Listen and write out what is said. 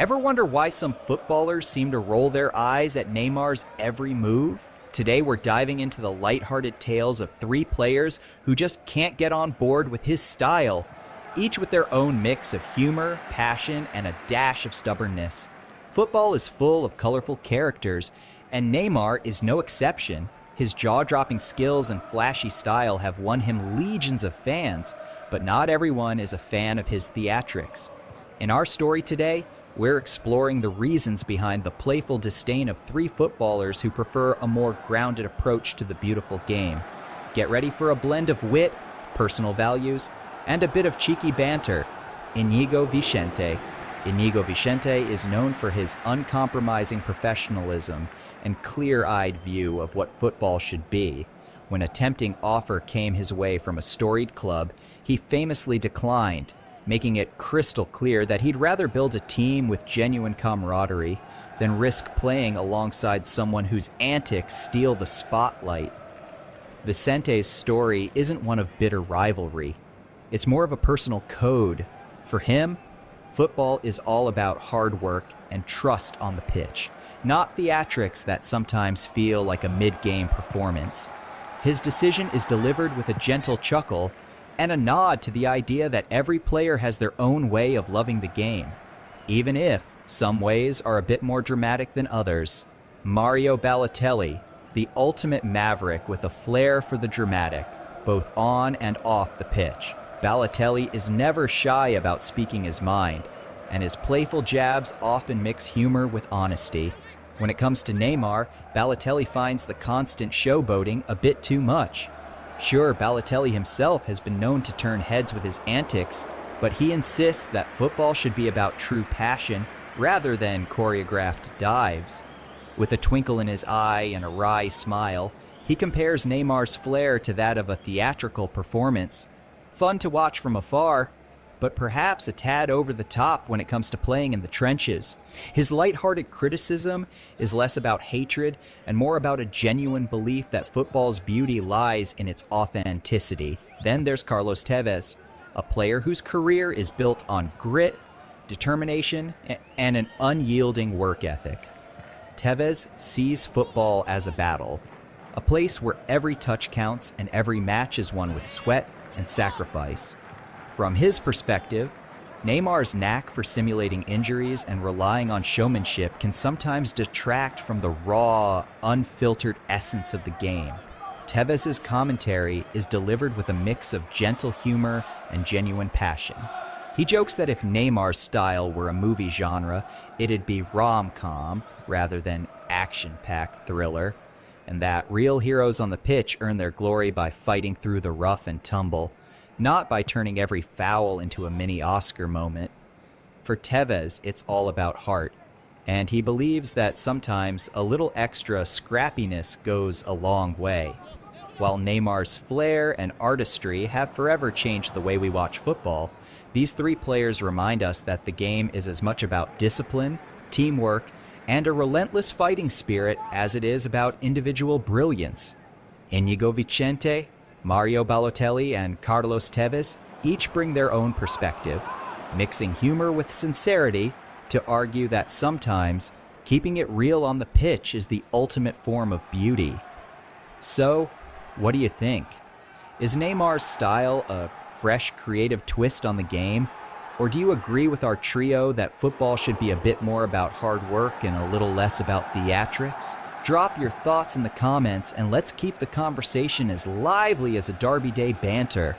Ever wonder why some footballers seem to roll their eyes at Neymar's every move? Today we're diving into the lighthearted tales of three players who just can't get on board with his style, each with their own mix of humor, passion, and a dash of stubbornness. Football is full of colorful characters, and Neymar is no exception. His jaw-dropping skills and flashy style have won him legions of fans, but not everyone is a fan of his theatrics. In our story today, we're exploring the reasons behind the playful disdain of three footballers who prefer a more grounded approach to the beautiful game. Get ready for a blend of wit, personal values, and a bit of cheeky banter. Inigo Vicente. Inigo Vicente is known for his uncompromising professionalism and clear-eyed view of what football should be. When a tempting offer came his way from a storied club, he famously declined, making it crystal clear that he'd rather build a team with genuine camaraderie than risk playing alongside someone whose antics steal the spotlight. Vicente's story isn't one of bitter rivalry. It's more of a personal code. For him, football is all about hard work and trust on the pitch, not theatrics that sometimes feel like a mid-game performance. His decision is delivered with a gentle chuckle and a nod to the idea that every player has their own way of loving the game, even if some ways are a bit more dramatic than others. Mario Balotelli, the ultimate maverick with a flair for the dramatic, both on and off the pitch. Balotelli is never shy about speaking his mind, and his playful jabs often mix humor with honesty. When it comes to Neymar, Balotelli finds the constant showboating a bit too much. Sure, Balotelli himself has been known to turn heads with his antics, but he insists that football should be about true passion rather than choreographed dives. With a twinkle in his eye and a wry smile, he compares Neymar's flair to that of a theatrical performance. Fun to watch from afar, but perhaps a tad over the top when it comes to playing in the trenches. His lighthearted criticism is less about hatred and more about a genuine belief that football's beauty lies in its authenticity. Then there's Carlos Tevez, a player whose career is built on grit, determination, and an unyielding work ethic. Tevez sees football as a battle, a place where every touch counts and every match is won with sweat and sacrifice. From his perspective, Neymar's knack for simulating injuries and relying on showmanship can sometimes detract from the raw, unfiltered essence of the game. Tevez's commentary is delivered with a mix of gentle humor and genuine passion. He jokes that if Neymar's style were a movie genre, it'd be rom-com rather than action-packed thriller, and that real heroes on the pitch earn their glory by fighting through the rough and tumble, not by turning every foul into a mini Oscar moment. For Tevez, it's all about heart, and he believes that sometimes a little extra scrappiness goes a long way. While Neymar's flair and artistry have forever changed the way we watch football, these three players remind us that the game is as much about discipline, teamwork, and a relentless fighting spirit as it is about individual brilliance. Inigo Vicente, Mario Balotelli, and Carlos Tevez each bring their own perspective, mixing humor with sincerity to argue that sometimes keeping it real on the pitch is the ultimate form of beauty. So, what do you think? Is Neymar's style a fresh, creative twist on the game? Or do you agree with our trio that football should be a bit more about hard work and a little less about theatrics? Drop your thoughts in the comments and let's keep the conversation as lively as a Derby Day banter.